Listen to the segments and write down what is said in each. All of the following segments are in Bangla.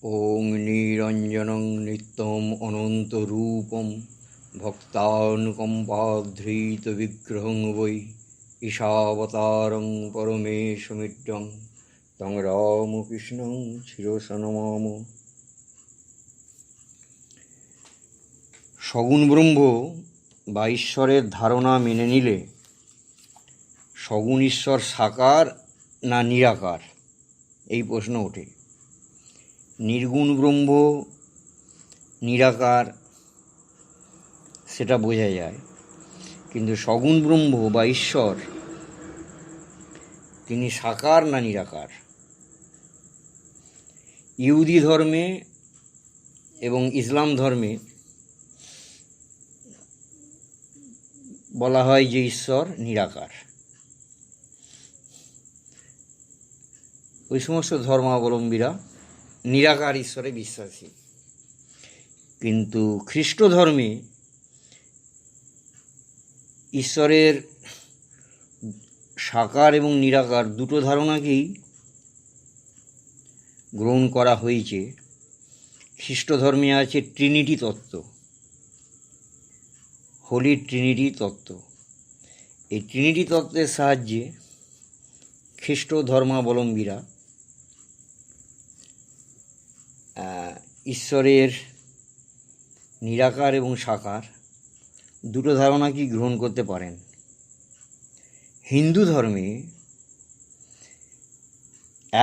ওং নিরঞ্জনং নিত্যম অনন্তরূপম ভক্তানুকম্পাধৃতবিগ্রহং বৈ ঈশাবতারং পরমেশমিড্যং তং রামকৃষ্ণং শিরসা নমামো। সগুণ ব্রহ্ম বা ঈশ্বরের ধারণা মেনে নিলে সগুণ ঈশ্বর সাকার না নিরাকার, এই প্রশ্ন ওঠে। নির্গুণ ব্রহ্ম নিরাকার সেটা বোঝা যায়, কিন্তু সগুণ ব্রহ্ম বা ঈশ্বর তিনি সাকার না নিরাকার। ইহুদি ধর্মে এবং ইসলাম ধর্মে বলা হয় যে ঈশ্বর নিরাকার। ওই সমস্ত ধর্মাবলম্বীরা নিরাকার ঈশ্বরে বিশ্বাসী, কিন্তু খ্রিস্ট ধর্মে ঈশ্বরের সাকার এবং নিরাকার দুটো ধারণাকেই গ্রহণ করা হয়েছে। খ্রিস্ট ধর্মে আছে ট্রিনিটি তত্ত্ব, হোলি ট্রিনিটি তত্ত্ব। এই ট্রিনিটি তত্ত্বের সাহায্যে খ্রিস্ট ধর্মাবলম্বীরা ঈশ্বরের নিরাকার এবং সাকার দুটো ধারণাকেই গ্রহণ করতে পারেন। হিন্দু ধর্মে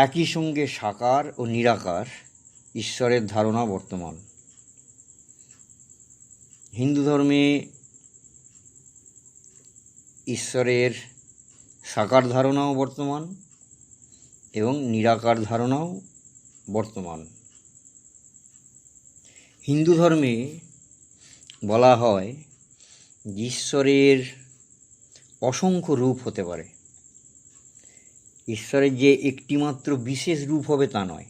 একই সঙ্গে সাকার ও নিরাকার ঈশ্বরের ধারণা বর্তমান। হিন্দু ধর্মে ঈশ্বরের সাকার ধারণাও বর্তমান এবং নিরাকার ধারণাও বর্তমান। হিন্দু ধর্মে বলা হয় ঈশ্বরের অসংখ্য রূপ হতে পারে। ঈশ্বরের যে একটিমাত্র বিশেষ রূপ হবে তা নয়,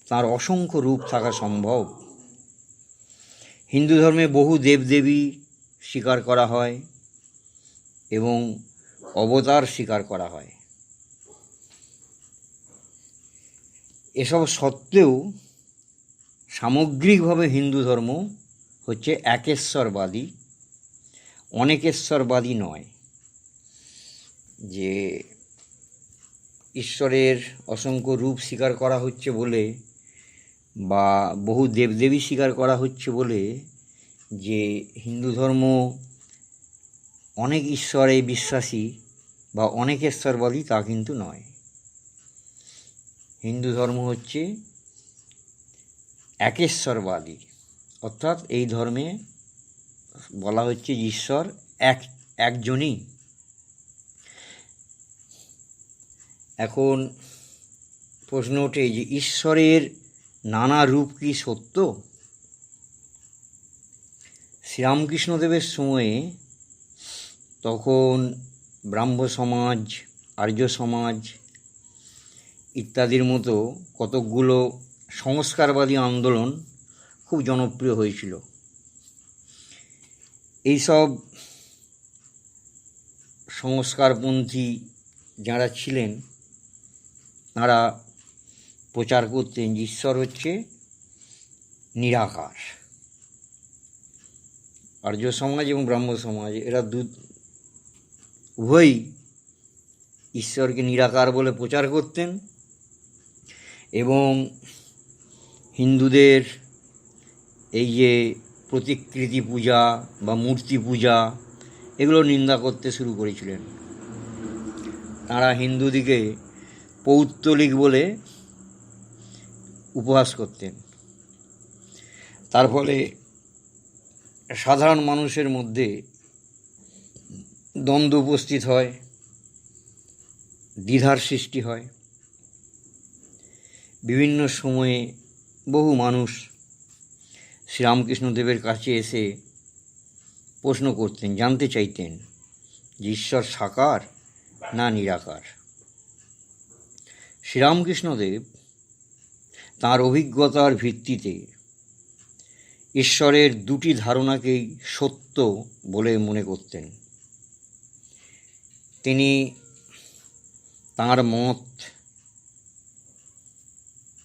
তার অসংখ্য রূপ থাকা সম্ভব। হিন্দু ধর্মে বহু দেবদেবী স্বীকার করা হয় এবং অবতার স্বীকার করা হয়। এসব সত্ত্বেও সামগ্রিকভাবে হিন্দু ধর্ম হচ্ছে একেশ্বরবাদী, অনেকেশ্বরবাদী নয়। যে ঈশ্বরের অসংখ্য রূপ স্বীকার করা হচ্ছে বলে বা বহু দেবদেবী স্বীকার করা হচ্ছে বলে যে হিন্দু ধর্ম অনেক ঈশ্বরে বিশ্বাসী বা অনেকেশ্বরবাদী তা কিন্তু নয়। হিন্দু ধর্ম হচ্ছে একেশ্বরবাদী, অর্থাৎ এই ধর্মে বলা হচ্ছে ঈশ্বর একজনই। এখন প্রশ্ন ওঠে যে ঈশ্বরের নানা রূপ কি সত্য? শ্রীরামকৃষ্ণদেবের সময়ে তখন ব্রাহ্ম সমাজ, আর্য সমাজ ইত্যাদির মতো কতকগুলো সংস্কারবাদী আন্দোলন খুব জনপ্রিয় হয়েছিল। এইসব সংস্কারপন্থী যারা ছিলেন তারা প্রচার করতেন যে ঈশ্বর হচ্ছে নিরাকার। আর্য সমাজ এবং ব্রাহ্ম সমাজ এরা উভয়ই ঈশ্বরকে নিরাকার বলে প্রচার করতেন এবং হিন্দুদের এই যে প্রতিকৃতি পূজা বা মূর্তি পূজা এগুলো নিন্দা করতে শুরু করেছিলেন। তারা হিন্দুদিকে পৌত্তলিক বলে উপহাস করতেন। তার ফলে সাধারণ মানুষের মধ্যে দ্বন্দ্ব উপস্থিত হয়, দ্বিধার সৃষ্টি হয়। বিভিন্ন সময়ে বহু মানুষ শ্রীরামকৃষ্ণদেবের কাছে এসে প্রশ্ন করতেন, জানতে চাইতেন যে ঈশ্বর সাকার না নিরাকার। শ্রীরামকৃষ্ণদেব তাঁর অভিজ্ঞতার ভিত্তিতে ঈশ্বরের দুটি ধারণাকেই সত্য বলে মনে করতেন। তিনি তাঁর মত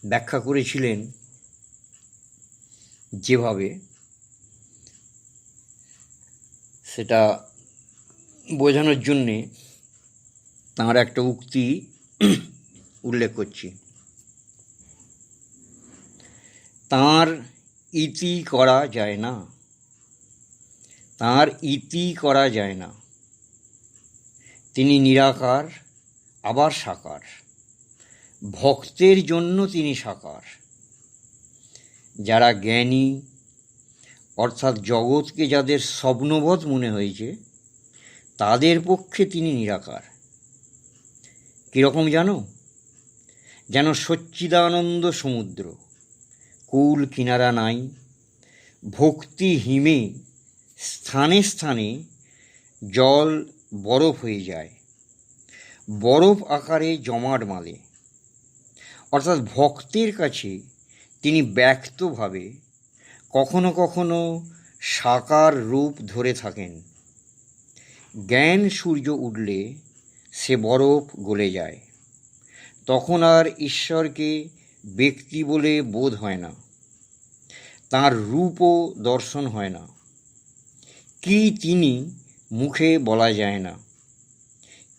ব্যাখ্যা করেছিলেন যেভাবে, সেটা বোঝানোর জন্যে তাঁর একটা উক্তি উল্লেখ করছি। তাঁর ইতি করা যায় না, তাঁর ইতি করা যায় না। তিনি নিরাকার আবার সাকার, ভক্তের জন্য তিনি সাকার। যারা জ্ঞানী, অর্থাৎ জগৎকে যাদের স্বপ্নবৎ মনে হয়েছে, তাদের পক্ষে তিনি নিরাকার। কীরকম জানো? যেন সচ্চিদানন্দ সমুদ্র, কুল কিনারা নাই, ভক্তি হিমে স্থানে স্থানে জল বরফ হয়ে যায়, বরফ আকারে জমাট মালে। অর্থাৎ ভক্তের কাছে তিনি ব্যক্তভাবে কখনো কখনো সাকার রূপ ধরে থাকেন। জ্ঞান সূর্য উঠলে সে বরফ গলে যায়, তখন আর ঈশ্বরকে ব্যক্তি বলে বোধ হয় না, তাঁর রূপও দর্শন হয় না। কি তিনি মুখে বলা যায় না।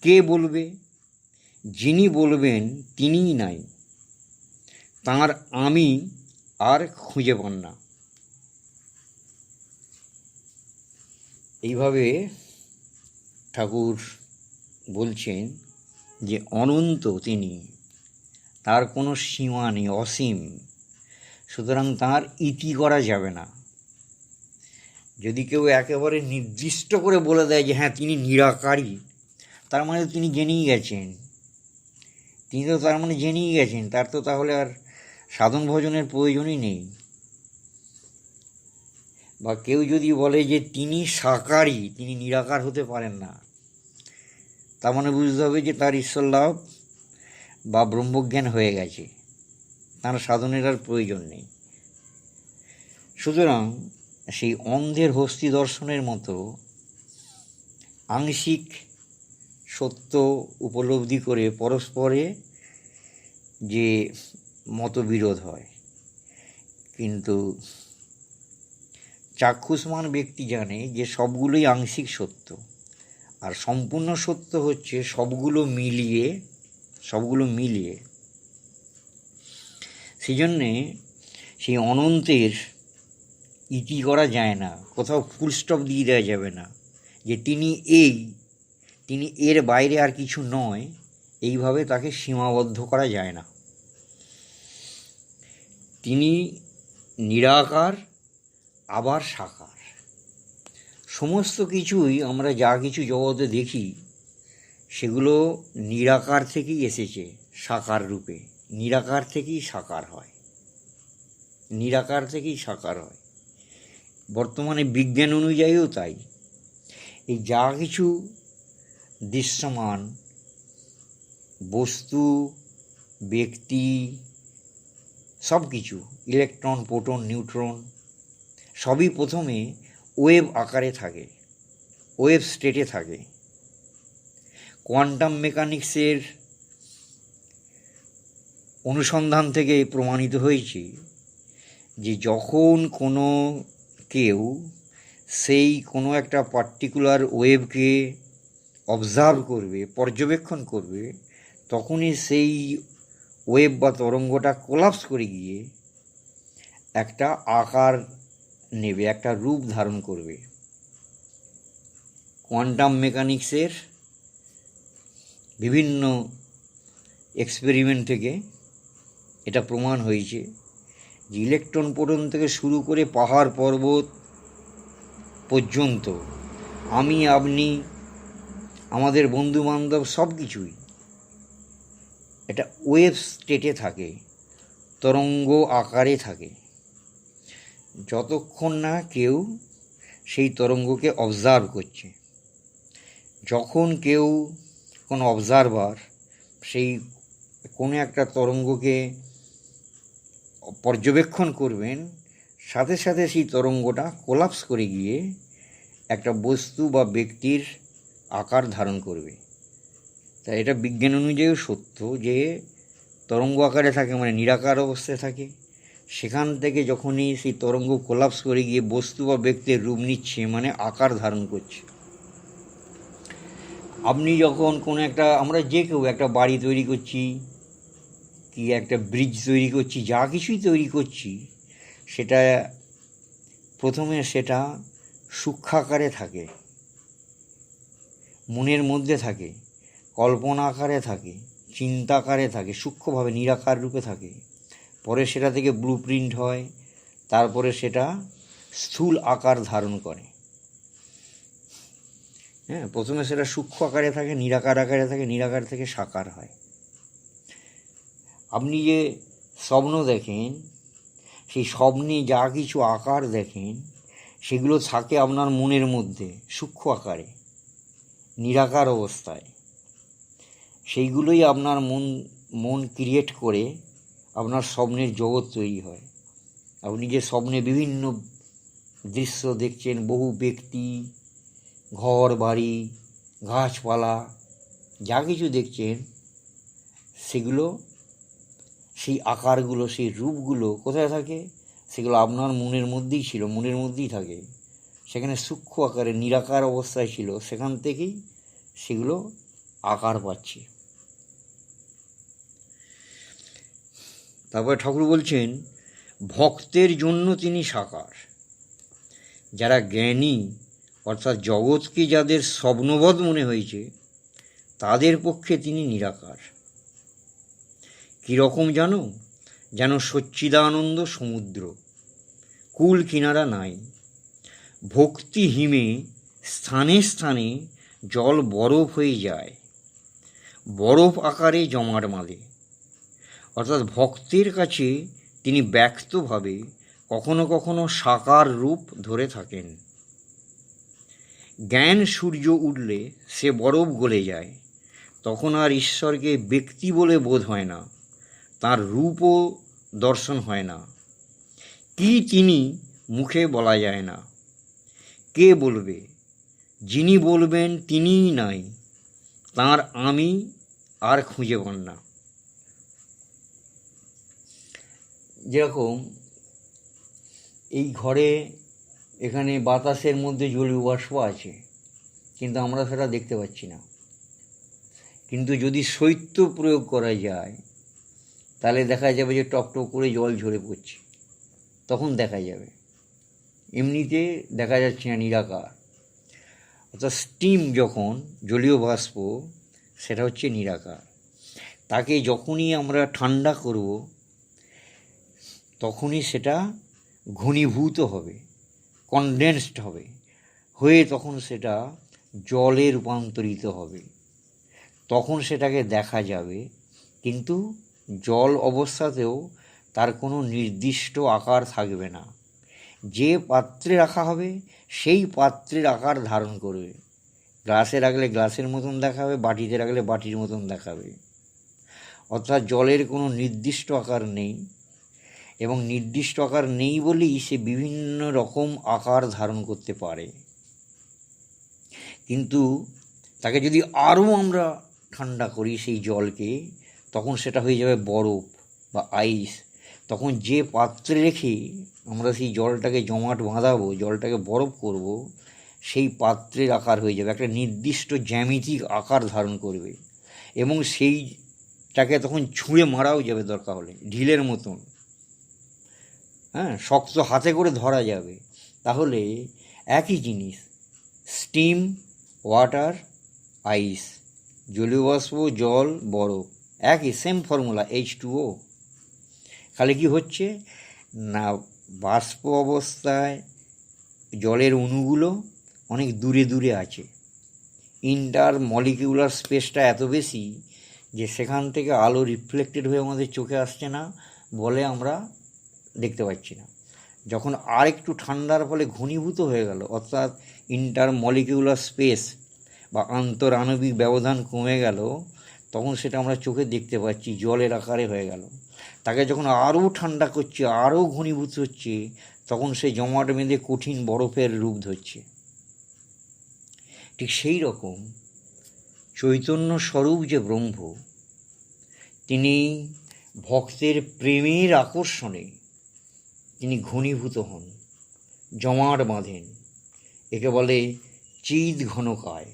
কে বলবে? যিনি বলবেন তিনিই নাই, তাঁর আমি আর খুঁজে পান না। এইভাবে ঠাকুর বলছেন যে অনন্ত তিনি, তার কোনো সীমা নেই, অসীম। সুতরাং তাঁর ইতি করা যাবে না। যদি কেউ একেবারে নির্দিষ্ট করে বলে দেয় যে হ্যাঁ তিনি নিরাকারই, তার মানে তিনি জেনেই গেছেন, তিনি তো তার মানে জেনেই গেছেন, তার তো তাহলে আর সাধন ভজনের প্রয়োজনই নেই। বা কেউ যদি বলে যে তিনি সাকারই, তিনি নিরাকার হতে পারেন না, তার মানে বুঝতে হবে যে তার ঈশ্বর লাভ বা ব্রহ্মজ্ঞান হয়ে গেছে, তার সাধনের আর প্রয়োজন নেই। সুতরাং সেই অন্ধের হস্তি দর্শনের মতো আংশিক সত্য উপলব্ধি করে পরস্পরে যে মতবিরোধ হয়, কিন্তু চাক্ষুষমান ব্যক্তি জানে যে সবগুলোই আংশিক সত্য, আর সম্পূর্ণ সত্য হচ্ছে সবগুলো মিলিয়ে। সেই জন্যে সেই অনন্তের ইতি করা যায় না, কোথাও ফুল স্টপ দিয়ে দেওয়া যাবে না যে তিনি এর বাইরে আর কিছু নয়, এইভাবে তাকে সীমাবদ্ধ করা যায় না। তিনি নিরাকার আবার সাকার। সমস্ত কিছুই আমরা যা কিছু জগতে দেখি সেগুলো নিরাকার থেকেই এসেছে সাকার রূপে, নিরাকার থেকেই সাকার হয়, নিরাকার থেকেই সাকার হয়। বর্তমানে বিজ্ঞান অনুযায়ীও তাই। এই যা কিছু দৃশ্যমান বস্তু, ব্যক্তি, সব কিছু, ইলেকট্রন, প্রোটন, নিউট্রন, সবই প্রথমে ওয়েভ আকারে থাকে, ওয়েভ স্টেটে থাকে। কোয়ান্টাম মেকানিক্সের অনুসন্ধান থেকে প্রমাণিত হয়েছে যে যখন কেউ সেই কোনো একটা পার্টিকুলার ওয়েভকে অবজার্ভ করবে, পর্যবেক্ষণ করবে, তখনই সেই ওয়েভ বা তরঙ্গটা কোলাপস করে গিয়ে একটা আকার নেবে, একটা রূপ ধারণ করবে। কোয়ান্টাম মেকানিক্সের বিভিন্ন এক্সপেরিমেন্ট থেকে এটা প্রমাণ হয়েছে যে ইলেকট্রন প্রোটন থেকে শুরু করে পাহাড় পর্বত পর্যন্ত, আমি আপনি, আমাদের বন্ধুবান্ধব, সব কিছুই এটা ওয়েভ স্টেটে থাকে, তরঙ্গ আকারে থাকে, যতক্ষণ না কেউ সেই তরঙ্গকে অবজার্ভ করছে। যখন কেউ কোনো অবজারভার সেই কোনো একটা তরঙ্গকে পর্যবেক্ষণ করবেন, সাথে সাথে সেই তরঙ্গটা কোলাপস করে গিয়ে একটা বস্তু বা ব্যক্তির আকার ধারণ করবে। তাই এটা বিজ্ঞান অনুযায়ীও সত্য যে তরঙ্গ আকারে থাকে, মানে নিরাকার অবস্থায় থাকে। সেখান থেকে যখনই সেই তরঙ্গ কোলাপস করে গিয়ে বস্তু বা ব্যক্তির রূপ নিচ্ছে, মানে আকার ধারণ করছে। আপনি যখন কোনো একটা, আমরা যে কেউ একটা বাড়ি তৈরি করছি কি একটা ব্রিজ তৈরি করছি, যা কিছুই তৈরি করছি, সেটা প্রথমে সেটা সূক্ষ্মাকারে থাকে, মনের মধ্যে থাকে, কল্পনা আকারে থাকে, চিন্তাকারে থাকে, সূক্ষ্মভাবে নিরাকার রূপে থাকে। পরে সেটা থেকে ব্লু প্রিন্ট হয়, তারপরে সেটা স্থূল আকার ধারণ করে। হ্যাঁ, প্রথমে সেটা সূক্ষ্ম আকারে থাকে, নিরাকার আকারে থাকে, নিরাকার থেকে সাকার হয়। আপনি যে স্বপ্ন দেখেন, সেই স্বপ্নে যা কিছু আকার দেখেন, সেগুলো থাকে আপনার মনের মধ্যে সূক্ষ্ম আকারে, নিরাকার অবস্থায়। সেইগুলোই আপনার মন ক্রিয়েট করে আপনার স্বপ্নের জগৎ তৈরি হয়। আপনি যে স্বপ্নে বিভিন্ন দৃশ্য দেখছেন, বহু ব্যক্তি, ঘর বাড়ি, গাছপালা, যা কিছু দেখছেন, সেগুলো, সেই আকারগুলো, সেই রূপগুলো কোথায় থাকে? সেগুলো আপনার মনের মধ্যেই ছিল, মনের মধ্যেই থাকে। সেখানে সূক্ষ্ম আকারে নিরাকার অবস্থায় ছিল, সেখান থেকেই সেগুলো আকার পাচ্ছে। তারপরে ঠাকুর বলছেন, ভক্তের জন্য তিনি সাকার। যারা জ্ঞানী, অর্থাৎ জগৎকে যাদের স্বপ্নবৎ মনে হয়েছে, তাদের পক্ষে তিনি নিরাকার। কীরকম জানো? যেন সচ্চিদানন্দ সমুদ্র, কুল কিনারা নাই। ভক্তি হিমে স্থানে স্থানে জল বরফ হয়ে যায়, বরফ আকারে জমাট বাঁধে। অর্থাৎ ভক্তের কাছে তিনি ব্যক্তভাবে কখনো কখনো সাকার রূপ ধরে থাকেন। জ্ঞান সূর্য উঠলে সে বরফ গলে যায়, তখন আর ঈশ্বরকে ব্যক্তি বলে বোধ হয় না, তার রূপও দর্শন হয় না। কি তিনি মুখে বলা যায় না। কে বলবে? যিনি বলবেন তিনিই নাই, তার আমি আর খুঁজে পান না। যেরকম এই ঘরে, এখানে বাতাসের মধ্যে জলীয় বাষ্প আছে, কিন্তু আমরা সেটা দেখতে পাচ্ছি না। কিন্তু যদি শৈত্য প্রয়োগ করা যায়, তাহলে দেখা যাবে যে টকটক করে জল ঝরে পড়ছে, তখন দেখা যাবে। এমনিতে দেখা যাচ্ছে না, নিরাকার। অর্থাৎ স্টিম যখন, জলীয় বাষ্প, সেটা হচ্ছে নিরাকার। তাকে যখনই আমরা ঠান্ডা করব, তখনই সেটা ঘনীভূত হবে, কনডেন্সড হবে, হয়ে তখন সেটা জলে রূপান্তরিত হবে। তখন সেটাকে দেখা যাবে, কিন্তু জল অবস্থাতেও তার কোনো নির্দিষ্ট আকার থাকবে না। যে পাত্রে রাখা হবে সেই পাত্রের আকার ধারণ করবে। গ্লাসে রাখলে গ্লাসের মতন দেখাবে, বাটিতে রাখলে বাটির মতন দেখাবে। অর্থাৎ জলের কোনো নির্দিষ্ট আকার নেই, এবং নির্দিষ্ট আকার নেই বলেই সে বিভিন্ন রকম আকার ধারণ করতে পারে। কিন্তু তাকে যদি আরও আমরা ঠান্ডা করি সেই জলকে, তখন সেটা হয়ে যাবে বরফ বা আইস। তখন যে পাত্রে রেখে আমরা সেই জলটাকে জমাট বাঁধাবো, জলটাকে বরফ করব, সেই পাত্রের আকার হয়ে যাবে, একটা নির্দিষ্ট জ্যামিতিক আকার ধারণ করবে, এবং সেইটাকে তখন ছুঁড়ে মারাও যাবে দরকার হলে, ঢিলের মতন। হ্যাঁ, শক্ত হাতে করে ধরা যাবে। তাহলে একই জিনিস, স্টিম, ওয়াটার, আইস, জলীয় বাষ্প, জল, বরফ, একই সেম ফর্মুলা, H2O। তাহলে কি হচ্ছে না, বাষ্প অবস্থায় জলের অণুগুলো অনেক দূরে দূরে আছে, ইন্টার মলিকিউলার স্পেসটা এত বেশি যে সেখান থেকে আলো রিফ্লেক্টেড হয়ে আমাদের চোখে আসছে না বলে আমরা দেখতে পাচ্ছি না। যখন আর একটু ঠান্ডার ফলে ঘনীভূত হয়ে গেল, অর্থাৎ ইন্টার মলিকিউলার স্পেস বা আন্তরাণবিক ব্যবধান কমে গেল, তখন সেটা আমরা চোখে দেখতে পাচ্ছি, জলের আকারে হয়ে গেল। তাকে যখন আরও ঠান্ডা করছে, আরও ঘনীভূত হচ্ছে, তখন সে জমাট বেঁধে কঠিন বরফের রূপ ধরছে। ঠিক সেই রকম চৈতন্য স্বরূপ যে ব্রহ্ম, তিনি ভক্তের প্রেমের আকর্ষণে তিনি ঘনীভূত হন, জমাট বাঁধেন। একে বলে চিদ ঘনকায়,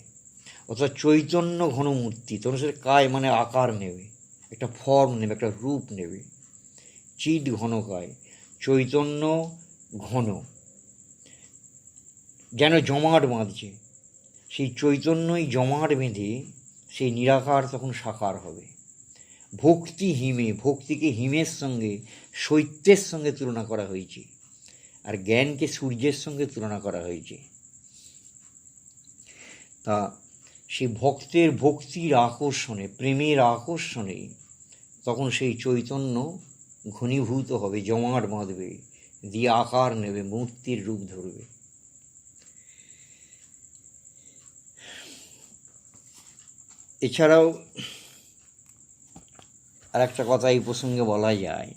অর্থাৎ চৈতন্য ঘনমূর্তি। তখন সে কায় মানে আকার নেবে, একটা ফর্ম নেবে, একটা রূপ নেবে। চিদ ঘনকায়, চৈতন্য ঘন, যেন জমাট বাঁধছে। সেই চৈতন্যই জমাট বেঁধে সেই নিরাকার তখন সাকার হবে। ভক্তি হিমে, ভক্তিকে হিমের সঙ্গে, শৈত্যের সঙ্গে তুলনা করা হয়েছে, আর জ্ঞানকে সূর্যের সঙ্গে তুলনা করা হয়েছে। তা সেই ভক্তের ভক্তির আকর্ষণে, প্রেমের আকর্ষণে তখন সেই চৈতন্য ঘনীভূত হবে, জমাট বাঁধবে, দিয়ে আকার নেবে, মূর্তির রূপ ধরবে। এছাড়াও আর একটা কথা এই প্রসঙ্গে বলা যায়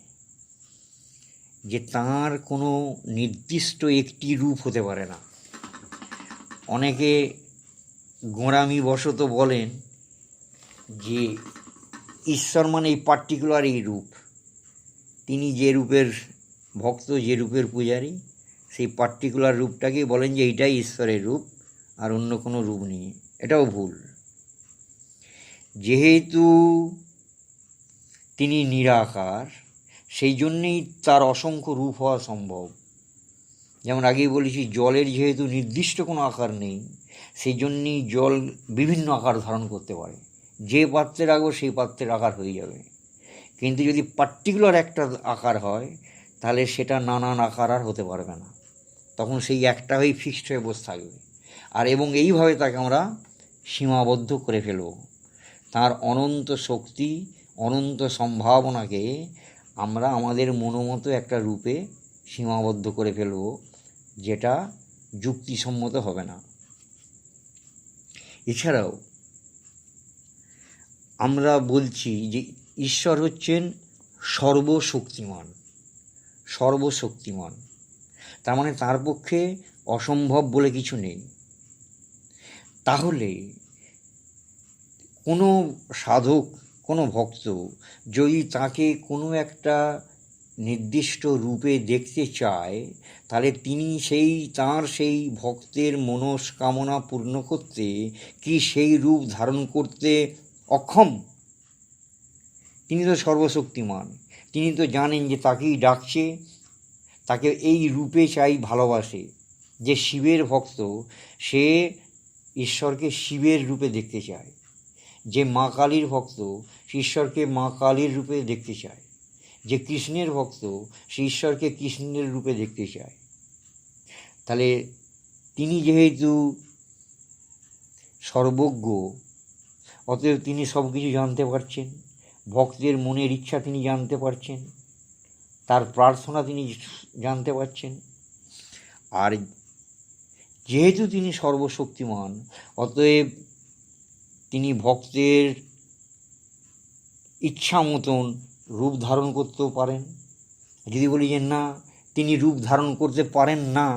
যে তাঁর কোনো নির্দিষ্ট একটি রূপ হতে পারে না। অনেকে গোঁড়ামি বশত বলেন যে ঈশ্বর মানে এই পার্টিকুলার এই রূপ, তিনি যে রূপের ভক্ত, যে রূপের পূজারী, সেই পার্টিকুলার রূপটাকেই বলেন যে এইটাই ঈশ্বরের রূপ, আর অন্য কোনো রূপ নেই। এটাও ভুল। যেহেতু তিনি নিরাকার, সেই জন্যেই তার অসংখ্য রূপ হওয়া সম্ভব। যেমন আগেই বলেছি, জলের যেহেতু নির্দিষ্ট কোনো আকার নেই, সেই জন্যেই জল বিভিন্ন আকার ধারণ করতে পারে। যে পাত্রে রাখবো সেই পাত্রের আকার হয়ে যাবে। কিন্তু যদি পার্টিকুলার একটা আকার হয়, তাহলে সেটা নানান আকার আর হতে পারবে না। তখন সেই একটা হয়েই ফিক্সড হয়ে বসে থাকবে। আর এবং এইভাবে তাকে আমরা সীমাবদ্ধ করে ফেলব। তার অনন্ত শক্তি, অনন্ত সম্ভাবনাকে আমরা আমাদের মনোমতো একটা রূপে সীমাবদ্ধ করে ফেলব, যেটা যুক্তিসম্মত হবে না। এছাড়াও আমরা বলছি যে ঈশ্বর হচ্ছেন সর্বশক্তিমান, সর্বশক্তিমান। তার মানে তার পক্ষে অসম্ভব বলে কিছু নেই। তাহলে কোনো সাধক, কোনো ভক্ত যদি তাকে কোনো একটা নির্দিষ্ট রূপে দেখতে চায়, তাহলে তিনি তাঁর সেই ভক্তের মনস্কামনা পূর্ণ করতে কি সেই রূপ ধারণ করতে অক্ষম? তিনি তো সর্বশক্তিমান। তিনি তো জানেন যে তাকেই ডাকছে, তাকে এই রূপে চাই, ভালোবাসে। যে শিবের ভক্ত, সে ঈশ্বরকে শিবের রূপে দেখতে চায়। যে মা কালীর ভক্ত, সে ঈশ্বরকে মা কালীর রূপে দেখতে চায়। যে কৃষ্ণের ভক্ত, সে ঈশ্বরকে কৃষ্ণের রূপে দেখতে চায়। তাহলে তিনি যেহেতু সর্বজ্ঞ, অতএব তিনি সব কিছু জানতে পারছেন। ভক্তের মনের ইচ্ছা তিনি জানতে পারছেন, তার প্রার্থনা তিনি জানতে পারছেন। আর যেহেতু তিনি সর্বশক্তিমান, অতএব তিনি ভক্তের ইচ্ছা মতন রূপ ধারণ করতেও পারেন। যদি বলি যে না, তিনি রূপ ধারণ করতে পারেন না,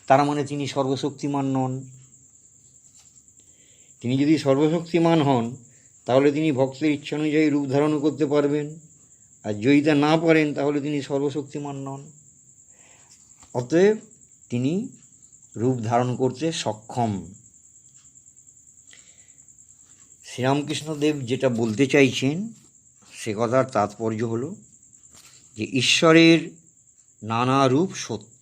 তার মানে তিনি সর্বশক্তিমান নন। তিনি যদি সর্বশক্তিমান হন, তাহলে তিনি ভক্তের ইচ্ছা অনুযায়ী রূপ ধারণ করতে পারবেন। আর যদি তা না পারেন, তাহলে তিনি সর্বশক্তিমান নন। অতএব তিনি রূপ ধারণ করতে সক্ষম। শ্রীরামকৃষ্ণদেব যেটা বলতে চাইছেন, সে কথার তাৎপর্য হলো যে ঈশ্বরের নানা রূপ সত্য,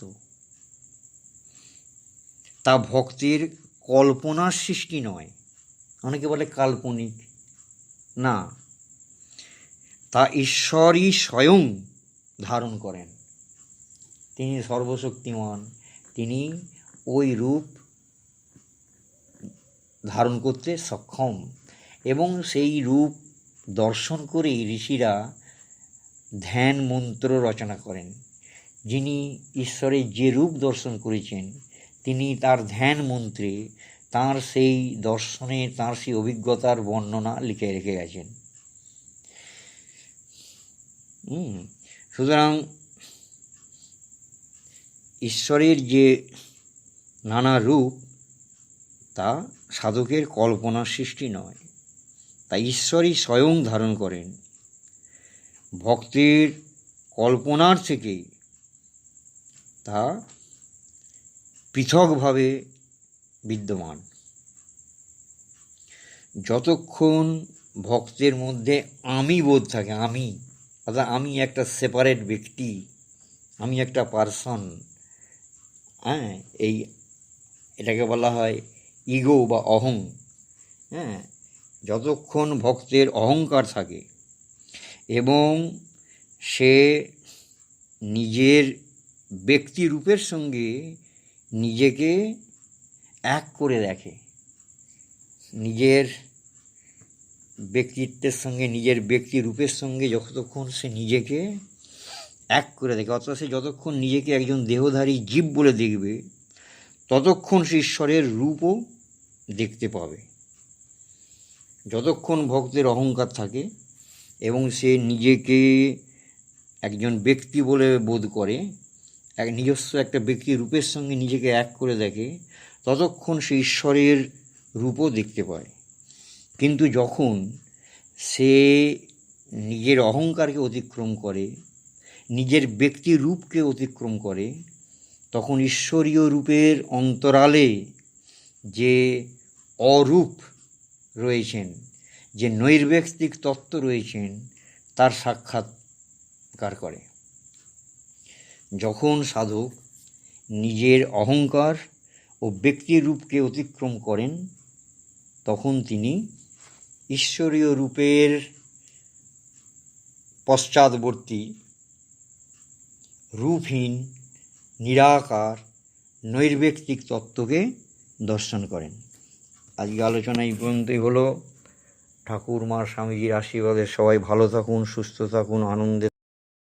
তা ভক্তের কল্পনার সৃষ্টি নয়। অনেকে বলে কাল্পনিক, না, তা ঈশ্বরই স্বয়ং ধারণ করেন। তিনি সর্বশক্তিমান, তিনি ওই রূপ ধারণ করতে সক্ষম। এবং সেই রূপ দর্শন করেই ঋষিরা ধ্যান মন্ত্র রচনা করেন। যিনি ঈশ্বরের যে রূপ দর্শন করেছেন, তিনি তার ধ্যান মন্ত্রে তাঁর সেই দর্শনে, তাঁর সেই অভিজ্ঞতার বর্ণনা লিখে রেখে গেছেন। সুতরাং ঈশ্বরের যে নানা রূপ, তা সাধকের কল্পনার সৃষ্টি নয়, তা ঈশ্বরই স্বয়ং ধারণ করেন। ভক্তের কল্পনার থেকে তা পৃথকভাবে বিদ্যমান। যতক্ষণ ভক্তের মধ্যে আমি বোধ থাকে, আমি অর্থাৎ আমি একটা সেপারেট ব্যক্তি, আমি একটা পার্সন, এটাকে বলা হয় ইগো বা অহং। যতক্ষণ ভক্তের অহংকার থাকে এবং সে নিজের ব্যক্তিরূপের সঙ্গে নিজেকে এক করে দেখে, নিজের ব্যক্তিত্বের সঙ্গে নিজের ব্যক্তিরূপের সঙ্গে যতক্ষণ সে নিজেকে এক করে দেখে, অর্থাৎ সে যতক্ষণ নিজেকে একজন দেহধারী জীব বলে দেখবে, ততক্ষণ সে ঈশ্বরের রূপও দেখতে পাবে। যতক্ষণ ভক্তের অহংকার থাকে এবং সে নিজেকে একজন ব্যক্তি বলে বোধ করে, এক নিজস্ব একটা ব্যক্তির রূপের সঙ্গে নিজেকে এক করে দেখে, ততক্ষণ সে ঈশ্বরের রূপও দেখতে পায়। কিন্তু যখন সে নিজের অহংকারকে অতিক্রম করে, নিজের ব্যক্তির রূপকে অতিক্রম করে, তখন ঈশ্বরীয় রূপের অন্তরালে যে অরূপ রয়েছেন, যে নৈর্ব্যক্তিক তত্ত্ব রয়েছেন, তার সাক্ষাৎকার করে। যখন সাধক নিজের অহংকার ও ব্যক্তির রূপকে অতিক্রম করেন, তখন তিনি ঈশ্বরীয় রূপের পশ্চাৎবর্তী রূপহীন নিরাকার নৈর্ব্যক্তিক তত্ত্বকে দর্শন করেন। আজকে আলোচনা এই পর্যন্তই হলো। ঠাকুর মা স্বামীজির আশীর্বাদে সবাই ভালো থাকুন, সুস্থ থাকুন, আনন্দে